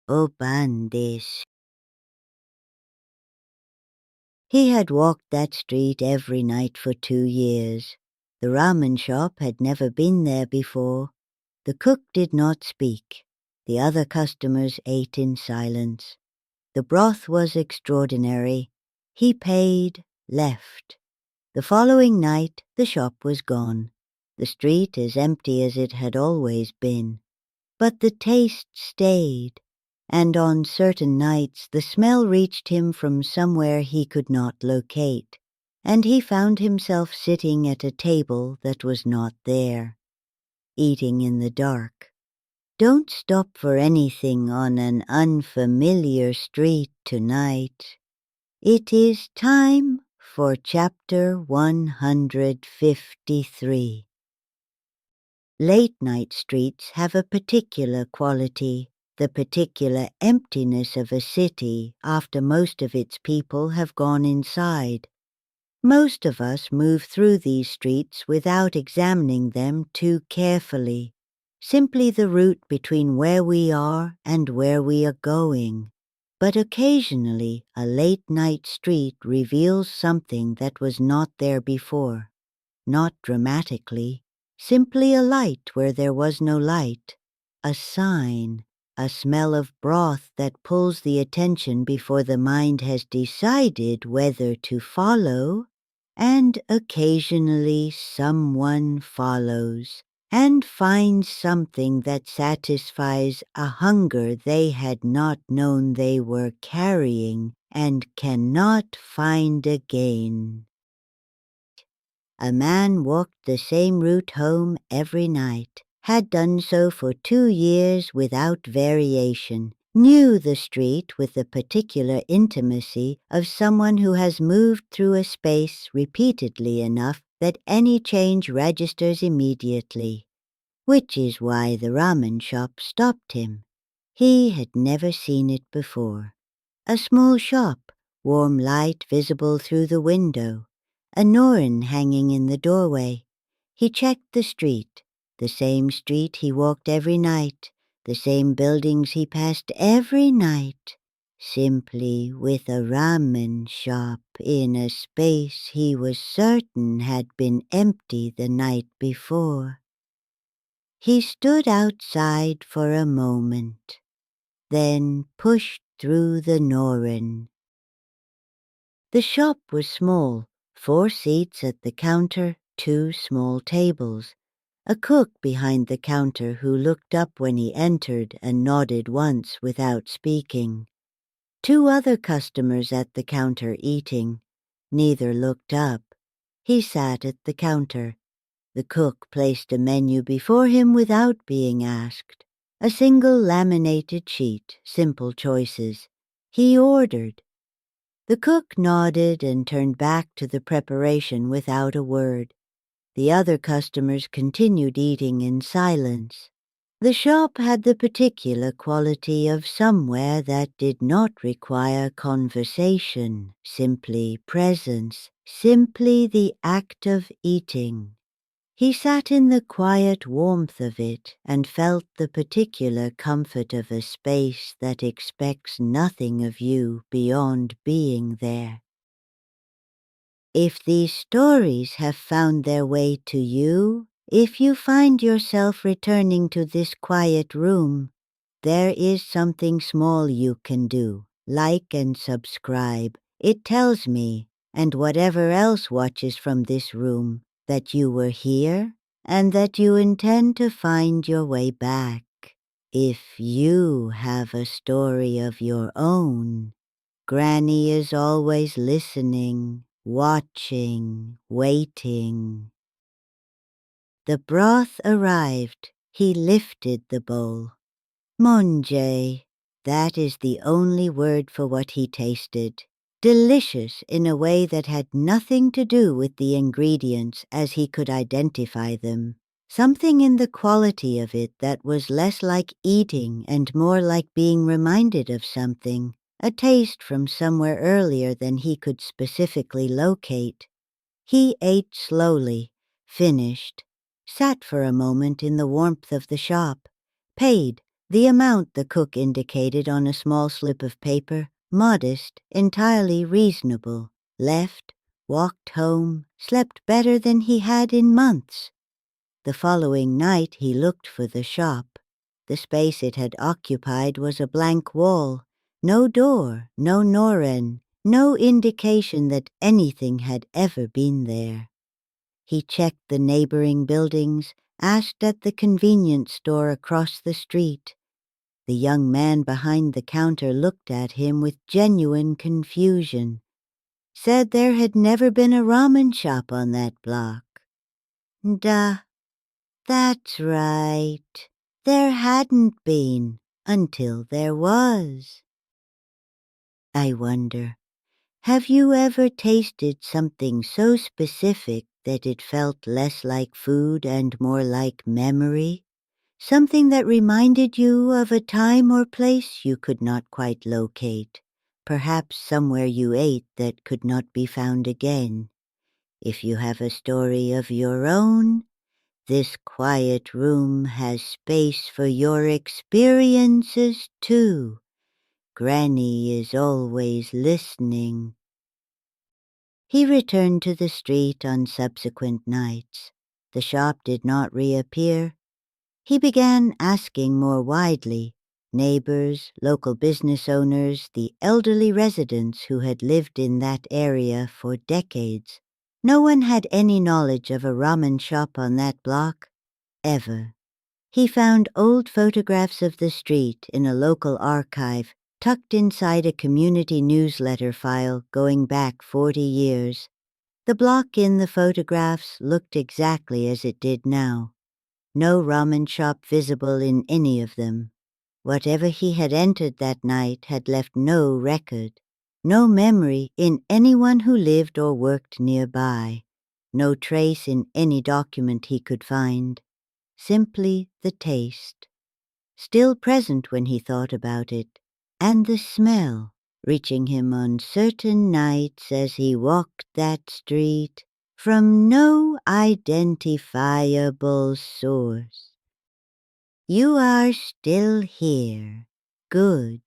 Obandes. He had walked that street every night for 2 years. The ramen shop had never been there before. The cook did not speak. The other customers ate in silence. The broth was extraordinary. He paid, left. The following night, the shop was gone. The street as empty as it had always been. But the taste stayed, and on certain nights the smell reached him from somewhere he could not locate, and he found himself sitting at a table that was not there, eating in the dark. Don't stop for anything on an unfamiliar street tonight. It is time for chapter 153. Late-night streets have a particular quality, the particular emptiness of a city after most of its people have gone inside. Most of us move through these streets without examining them too carefully, simply the route between where we are and where we are going. But occasionally a late-night street reveals something that was not there before, not dramatically, simply a light where there was no light, a sign, a smell of broth that pulls the attention before the mind has decided whether to follow, and occasionally someone follows and finds something that satisfies a hunger they had not known they were carrying and cannot find again. A man walked the same route home every night, had done so for 2 years without variation, knew the street with the particular intimacy of someone who has moved through a space repeatedly enough that any change registers immediately, which is why the ramen shop stopped him. He had never seen it before. A small shop, warm light visible through the window, a norin hanging in the doorway. He checked the same street he walked every night, the same buildings he passed every night, simply with a ramen shop in a space he was certain had been empty the night before. He stood outside for a moment, then pushed through the norin. The shop was small, 4 seats at the counter, 2 small tables. A cook behind the counter who looked up when he entered and nodded once without speaking. 2 other customers at the counter eating. Neither looked up. He sat at the counter. The cook placed a menu before him without being asked. A single laminated sheet, simple choices. He ordered. The cook nodded and turned back to the preparation without a word. The other customers continued eating in silence. The shop had the particular quality of somewhere that did not require conversation, simply presence, simply the act of eating. He sat in the quiet warmth of it and felt the particular comfort of a space that expects nothing of you beyond being there. If these stories have found their way to you, if you find yourself returning to this quiet room, there is something small you can do. Like and subscribe. It tells me, and whatever else watches from this room, that you were here and that you intend to find your way back. If you have a story of your own, Granny is always listening, watching, waiting. The broth arrived. He lifted the bowl. Monje, that is the only word for what he tasted. Delicious in a way that had nothing to do with the ingredients as he could identify them. Something in the quality of it that was less like eating and more like being reminded of something, a taste from somewhere earlier than he could specifically locate. He ate slowly, finished, sat for a moment in the warmth of the shop, paid, The amount the cook indicated on a small slip of paper, modest, entirely reasonable. Left, walked home, slept better than he had in months. The following night he looked for the shop. The space it had occupied was a blank wall. No door, no noren, no indication that anything had ever been there. He checked the neighboring buildings, asked at the convenience store across the street. The young man behind the counter looked at him with genuine confusion. Said there had never been a ramen shop on that block. Duh. That's right. There hadn't been until there was. I wonder, have you ever tasted something so specific that it felt less like food and more like memory? Something that reminded you of a time or place you could not quite locate, perhaps somewhere you ate that could not be found again. If you have a story of your own, this quiet room has space for your experiences too. Granny is always listening. He returned to the street on subsequent nights. The shop did not reappear. He began asking more widely. Neighbors, local business owners, the elderly residents who had lived in that area for decades. No one had any knowledge of a ramen shop on that block, ever. He found old photographs of the street in a local archive, tucked inside a community newsletter file going back 40 years. The block in the photographs looked exactly as it did now. No ramen shop visible in any of them. Whatever he had entered that night had left no record, no memory in anyone who lived or worked nearby, no trace in any document he could find. Simply the taste, still present when he thought about it, and the smell, reaching him on certain nights as he walked that street from no identifiable source. You are still here. Good.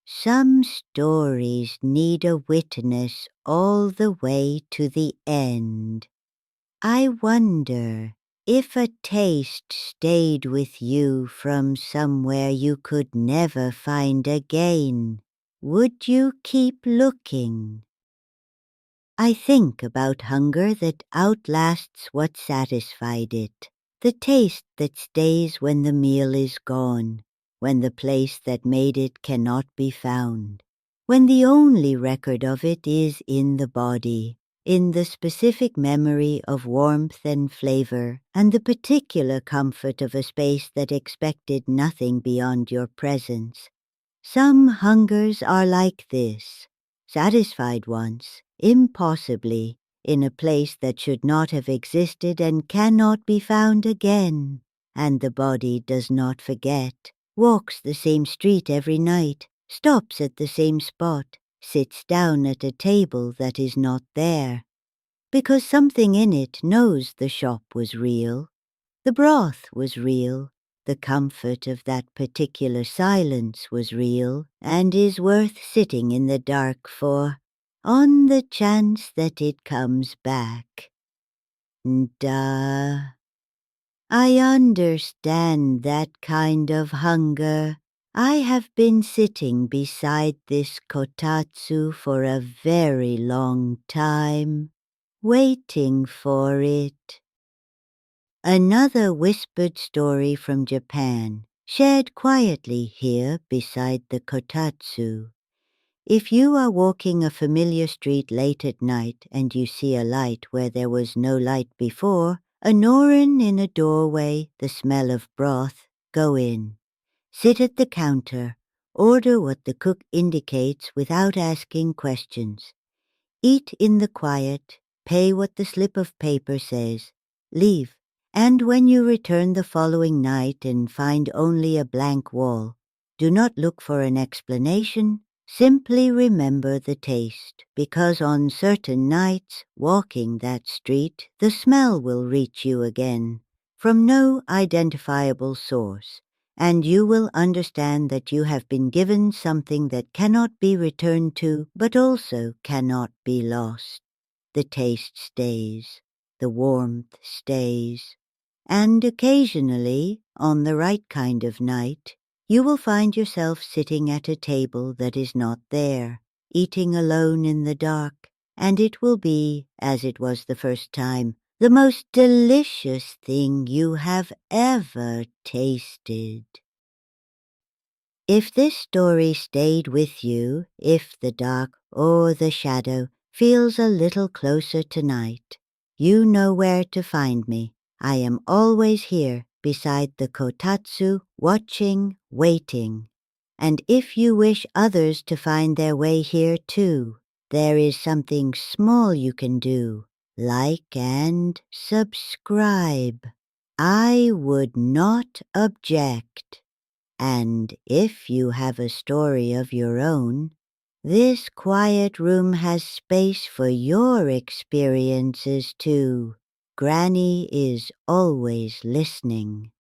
Some stories need a witness all the way to the end. I wonder if a taste stayed with you from somewhere you could never find again. Would you keep looking? I think about hunger that outlasts what satisfied it, the taste that stays when the meal is gone, when the place that made it cannot be found, when the only record of it is in the body, in the specific memory of warmth and flavor and the particular comfort of a space that expected nothing beyond your presence. Some hungers are like this, satisfied once, impossibly, in a place that should not have existed and cannot be found again. And the body does not forget, walks the same street every night, stops at the same spot, sits down at a table that is not there. Because something in it knows the shop was real. The broth was real. The comfort of that particular silence was real and is worth sitting in the dark for, on the chance that it comes back. Duh. I understand that kind of hunger. I have been sitting beside this kotatsu for a very long time, waiting for it. Another whispered story from Japan, shared quietly here beside the kotatsu. If you are walking a familiar street late at night and you see a light where there was no light before, a norin in a doorway, the smell of broth, go in. Sit at the counter, order what the cook indicates without asking questions. Eat in the quiet, pay what the slip of paper says, leave. And when you return the following night and find only a blank wall, do not look for an explanation, simply remember the taste, because on certain nights, walking that street, the smell will reach you again, from no identifiable source, and you will understand that you have been given something that cannot be returned to, but also cannot be lost. The taste stays, the warmth stays, and occasionally, on the right kind of night, you will find yourself sitting at a table that is not there, eating alone in the dark, and it will be, as it was the first time, the most delicious thing you have ever tasted. If this story stayed with you, if the dark or the shadow feels a little closer tonight, you know where to find me. I am always here beside the kotatsu, watching, waiting. And if you wish others to find their way here too, there is something small you can do. Like and subscribe. I would not object. And if you have a story of your own, this quiet room has space for your experiences too. Granny is always listening.